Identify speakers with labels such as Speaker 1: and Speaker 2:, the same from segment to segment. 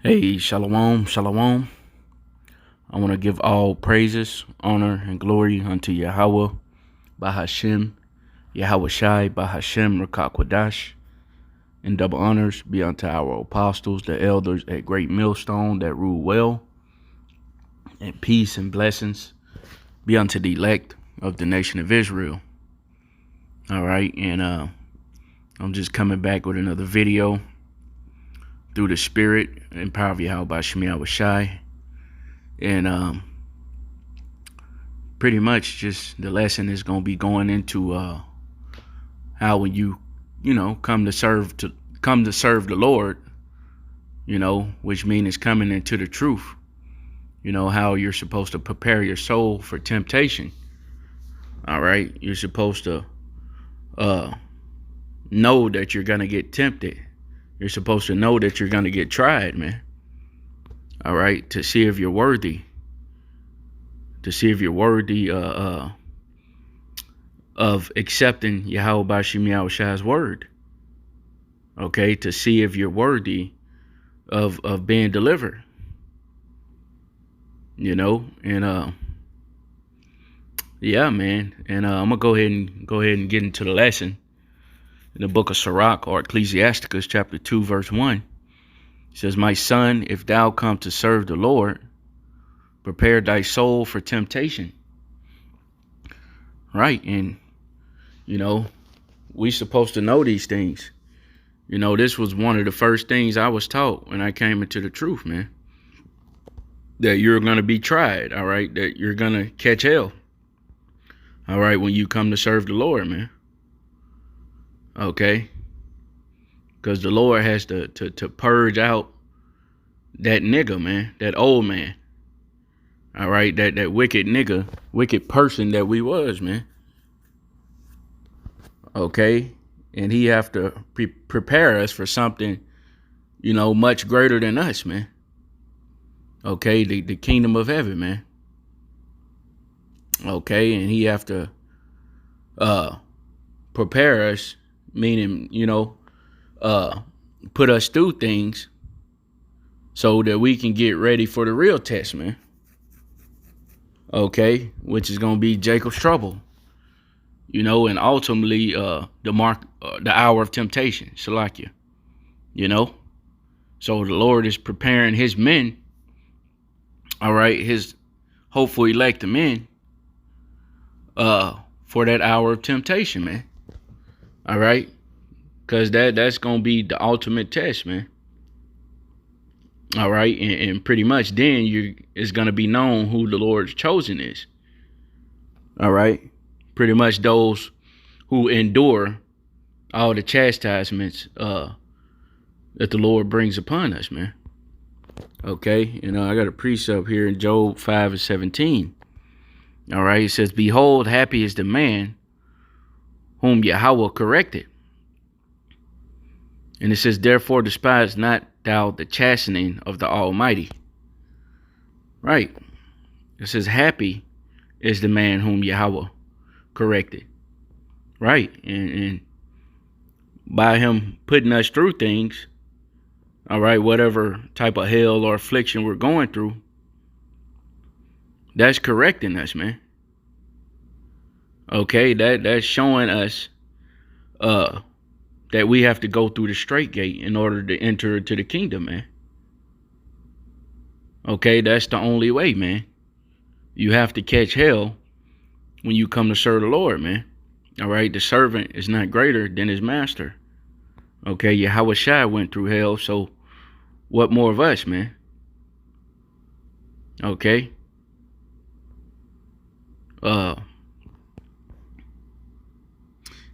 Speaker 1: Hey, shalom, shalom. I want to give all praises, honor, and glory unto Yahweh, Bahashem, Yahweh Shai, Bahashem, Rakakwadash, and double honors be unto our apostles, the elders at Great Millstone that rule well, and peace and blessings be unto the elect of the nation of Israel. All right, and I'm just coming back with another video through the Spirit and power of Yahweh Bahashem, Yahweh Shai. And pretty much just the lesson is going to be going into how when you come to serve the Lord, which means coming into the truth, how you're supposed to prepare your soul for temptation. All right, you're supposed to know that you're going to get tempted. You're supposed to know that you're going to get tried, man. All right, to see if you're worthy. To see if you're worthy of accepting Yahweh Bashim Yahweh Shai's word. Okay, to see if you're worthy of being delivered. And yeah, man. And I'm gonna go ahead and get into the lesson in the book of Sirach, or Ecclesiasticus, chapter 2, verse 1. It says, "My son, if thou come to serve the Lord, prepare thy soul for temptation." Right, and we supposed to know these things. This was one of the first things I was taught when I came into the truth, man. That you're gonna be tried, all right, that you're gonna catch hell. All right, when you come to serve the Lord, man. Okay. Because the Lord has to purge out that nigga, man, that old man. All right, that wicked nigga, wicked person that we was, man. Okay, and he have to prepare us for something, much greater than us, man. Okay, the kingdom of heaven, man. Okay, and he have to prepare us, meaning, put us through things so that we can get ready for the real test, man. Okay, which is gonna be Jacob's trouble, and ultimately the hour of temptation, Shalakia. So the Lord is preparing his men, all right, his hopeful elect men, for that hour of temptation, man. All right, because that's gonna be the ultimate test, man. All right, and pretty much then it's gonna be known who the Lord's chosen is. All right, pretty much those who endure all the chastisements that the Lord brings upon us, man. Okay, I got a precept here in Job 5:17. All right, it says, "Behold, happy is the man whom Yahweh corrected." And it says, "Therefore despise not thou the chastening of the Almighty." Right. It says, happy is the man whom Yahweh corrected. Right. And by him putting us through things, all right, whatever type of hell or affliction we're going through, that's correcting us, man. Okay, that's showing us that we have to go through the straight gate in order to enter into the kingdom, man. Okay, that's the only way, man. You have to catch hell when you come to serve the Lord, man. All right, the servant is not greater than his master. Okay, Yahweh Shai went through hell, so what more of us, man? Okay.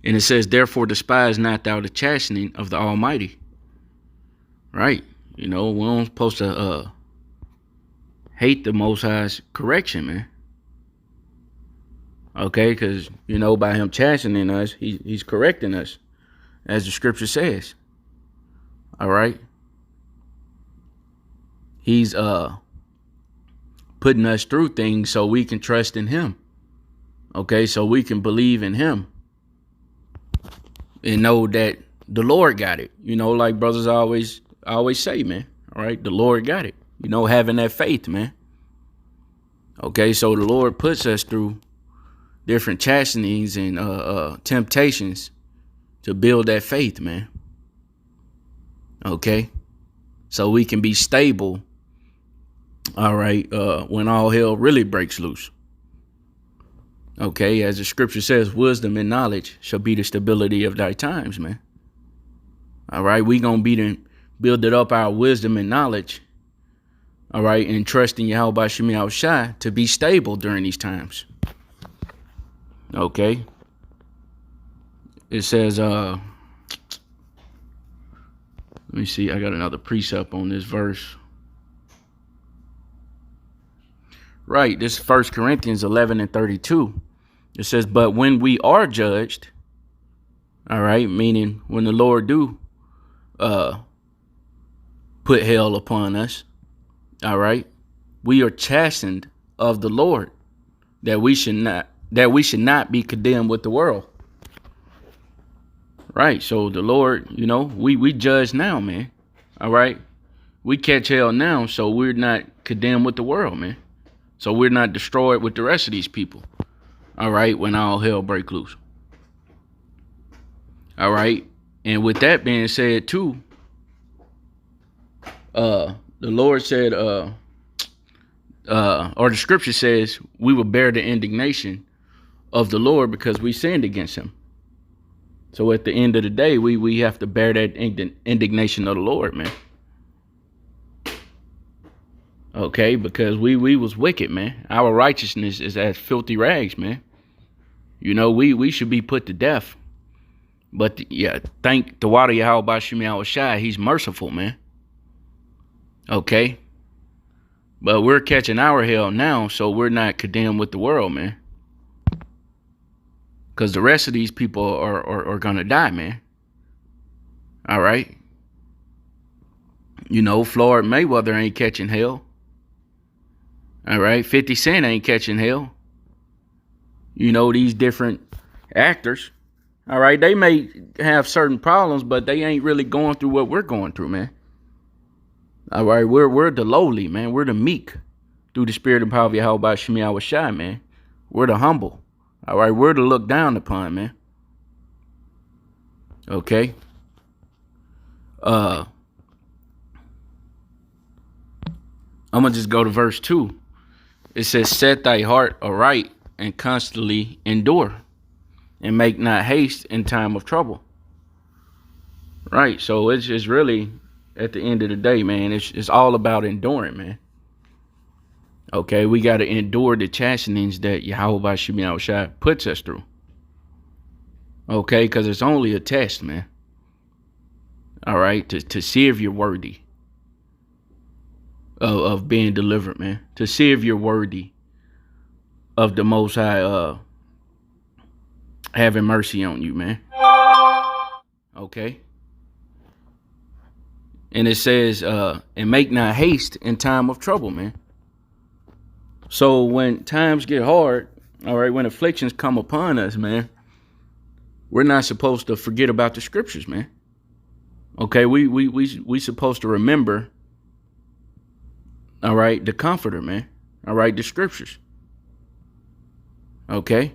Speaker 1: And it says, "Therefore despise not thou the chastening of the Almighty." Right. We're not supposed to hate the Most High's correction, man. Okay, because, by him chastening us, he's correcting us, as the scripture says. All right. He's putting us through things so we can trust in him. Okay, so we can believe in him. And know that the Lord got it. Like brothers always say, man. All right. The Lord got it. You know, having that faith, man. Okay. So the Lord puts us through different chastenings and temptations to build that faith, man. Okay. So we can be stable. All right. When all hell really breaks loose. Okay. As the scripture says, wisdom and knowledge shall be the stability of thy times, man. All right. We gonna be building up our wisdom and knowledge. All right. And trusting Yahweh Shemi Shai to be stable during these times. Okay. It says, let me see. I got another precept on this verse. Right. This is 1 Corinthians 11:32. It says, but when we are judged, all right, meaning when the Lord do put hell upon us, all right, we are chastened of the Lord, that we should not be condemned with the world. Right. So the Lord, you know, we judge now, man. All right. We catch hell now, so we're not condemned with the world, man. So we're not destroyed with the rest of these people. All right. When all hell break loose. All right. And with that being said, too, the Lord said, or the scripture says, we will bear the indignation of the Lord because we sinned against him. So at the end of the day, we have to bear that indignation of the Lord, man. Okay, because we was wicked, man. Our righteousness is as filthy rags, man. You know, we should be put to death. But thank the water Yahweh Shemi Shai, he's merciful, man. Okay. But we're catching our hell now, so we're not condemned with the world, man. Because the rest of these people are going to die, man. All right. You know, Floyd Mayweather ain't catching hell. All right. 50 Cent ain't catching hell. You know, these different actors. All right. They may have certain problems, but they ain't really going through what we're going through, man. All right. We're the lowly, man. We're the meek through the spirit and power of Yahweh Shemi Shai, man. We're the humble. All right. We're the looked down upon, man. Okay. I'm going to just go to verse 2. It says, set thy heart aright and constantly endure, and make not haste in time of trouble. Right. So it's just really, at the end of the day, man, it's all about enduring, man. Okay. We got to endure the chastenings that Yahweh Shemi Shai puts us through. Okay. Because it's only a test, man. All right. To see if you're worthy of being delivered, man. To see if you're worthy of the Most High having mercy on you, man. Okay. And it says, and make not haste in time of trouble, man. So when times get hard, all right, when afflictions come upon us, man, we're not supposed to forget about the scriptures, man. Okay, we supposed to remember, all right, the comforter, man. All right, the scriptures. Okay.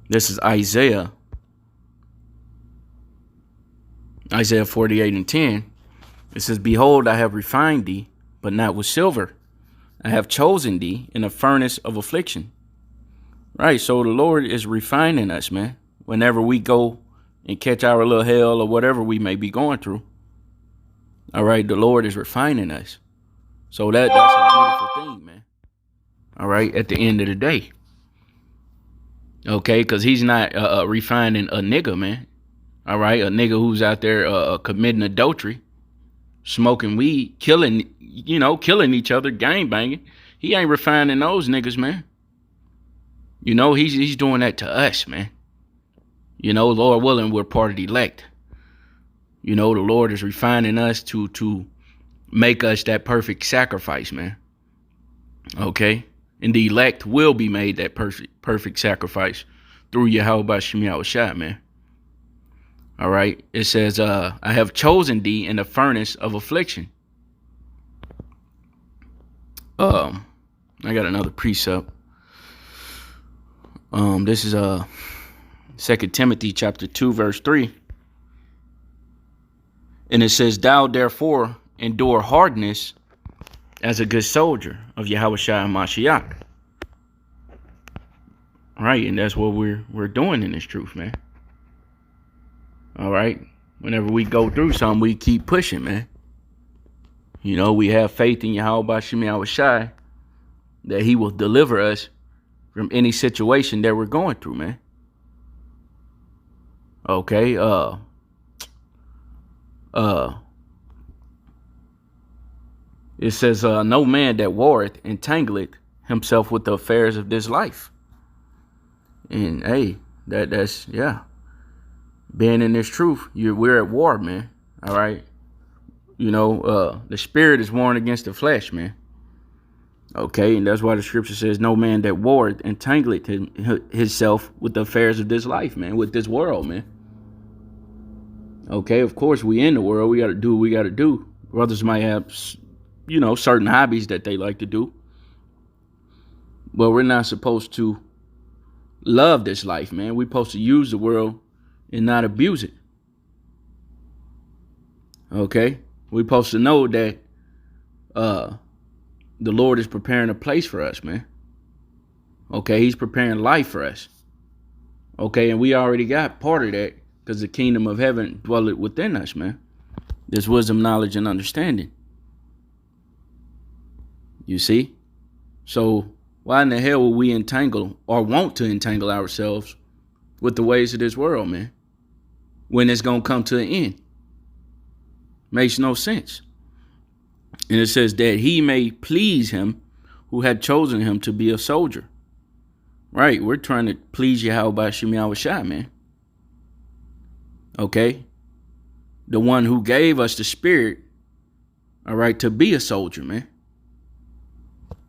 Speaker 1: This is Isaiah 48:10. It says, behold, I have refined thee, but not with silver. I have chosen thee in a furnace of affliction. Right. So the Lord is refining us, man. Whenever we go and catch our little hell or whatever we may be going through. All right. The Lord is refining us. So that's a beautiful thing, man. All right. At the end of the day. Okay. Because he's not refining a nigga, man. All right. A nigga who's out there committing adultery, smoking weed, killing each other, gang banging. He ain't refining those niggas, man. You know, he's doing that to us, man. You know, Lord willing, we're part of the elect. You know, the Lord is refining us to make us that perfect sacrifice, man. Okay? And the elect will be made that perfect sacrifice through Yahweh Shemi Shai, man. All right. It says, I have chosen thee in the furnace of affliction. I got another precept. This is 2 Timothy chapter 2, verse 3. And it says, thou therefore endure hardness as a good soldier of Yahushua and Mashiach. Right, and that's what we're doing in this truth, man. All right. Whenever we go through something, we keep pushing, man. You know, we have faith in Yahweh Shem Yahushua that he will deliver us from any situation that we're going through, man. Okay, it says, no man that warreth entangleth himself with the affairs of this life. And hey, that's yeah. Being in this truth, we're at war, man. All right. You know, the spirit is warring against the flesh, man. Okay, and that's why the scripture says, no man that warreth entangleth himself with the affairs of this life, man, with this world, man. Okay, of course, we in the world. We got to do what we got to do. Brothers might have, you know, certain hobbies that they like to do. But we're not supposed to love this life, man. We're supposed to use the world and not abuse it. Okay? We're supposed to know that the Lord is preparing a place for us, man. Okay? He's preparing life for us. Okay? And we already got part of that because the kingdom of heaven dwelleth within us, man. There's wisdom, knowledge, and understanding. You see? So why in the hell will we entangle or want to entangle ourselves with the ways of this world, man? When it's going to come to an end. Makes no sense. And it says that he may please him who had chosen him to be a soldier. Right. We're trying to please Yahweh Shem Yahushua, man. Okay. The one who gave us the spirit, all right, to be a soldier, man.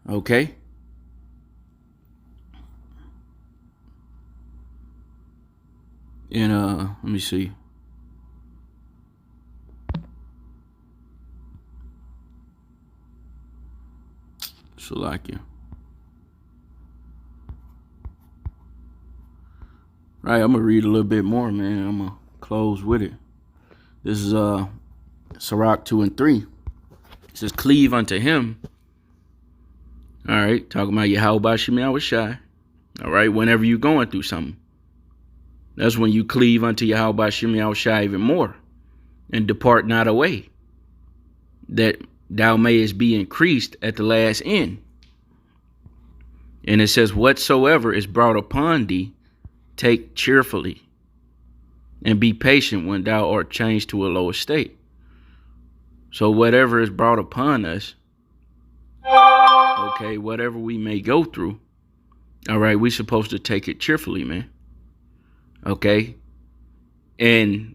Speaker 1: Okay. And let me see. Salakia. Right, I'm gonna read a little bit more, man. I'm gonna close with it. This is Sirach 2 and 3. It says, cleave unto him. All right, talking about Yahweh Shem Yahushua. All right, whenever you're going through something, that's when you cleave unto Yahweh Shem Yahushua even more, and depart not away, that thou mayest be increased at the last end. And it says, whatsoever is brought upon thee, take cheerfully, and be patient when thou art changed to a lower state. So whatever is brought upon us, okay, whatever we may go through, all right, we're supposed to take it cheerfully, man. Okay? And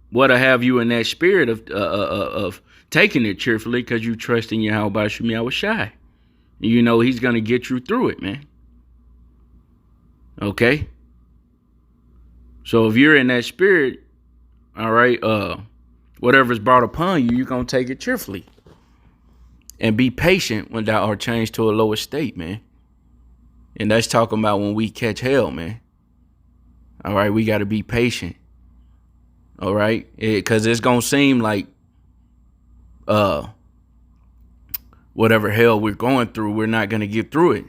Speaker 1: what I have you in that spirit of taking it cheerfully, because you trust in Yahweh Shem Yahushua. You know he's going to get you through it, man. Okay? So if you're in that spirit, all right, whatever's brought upon you, you're going to take it cheerfully. And be patient when thou art changed to a lower state, man. And that's talking about when we catch hell, man. All right, we got to be patient. All right? Because it's going to seem like whatever hell we're going through, we're not going to get through it.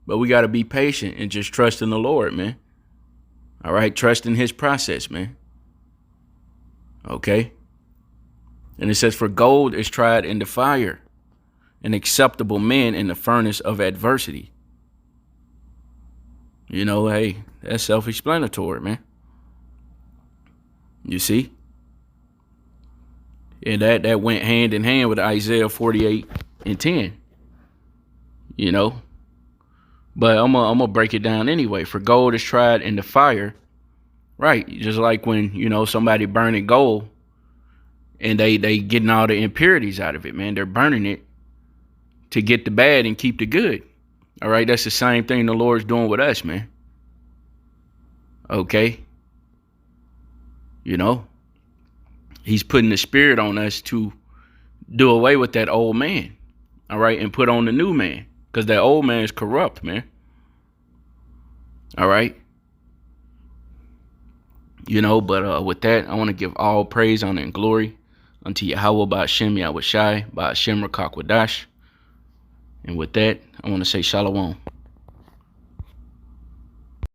Speaker 1: But we got to be patient and just trust in the Lord, man. All right? Trust in his process, man. Okay? And it says, for gold is tried in the fire, an acceptable man in the furnace of adversity. You know, hey, that's self-explanatory, man. You see? And that went hand in hand with Isaiah 48 and 10. You know? But I'm gonna break it down anyway. For gold is tried in the fire. Right. Just like when, you know, somebody burning gold and they getting all the impurities out of it, man. They're burning it to get the bad and keep the good. All right. That's the same thing the Lord's doing with us, man. Okay. You know, He's putting the spirit on us to do away with that old man, all right, and put on the new man, because that old man is corrupt, man. All right. But with that, I want to give all praise, honor, and glory unto Yahweh Ba'ashem Yahweh Shai Ba'ashem Rakakwadash. And with that, I want to say Shalom.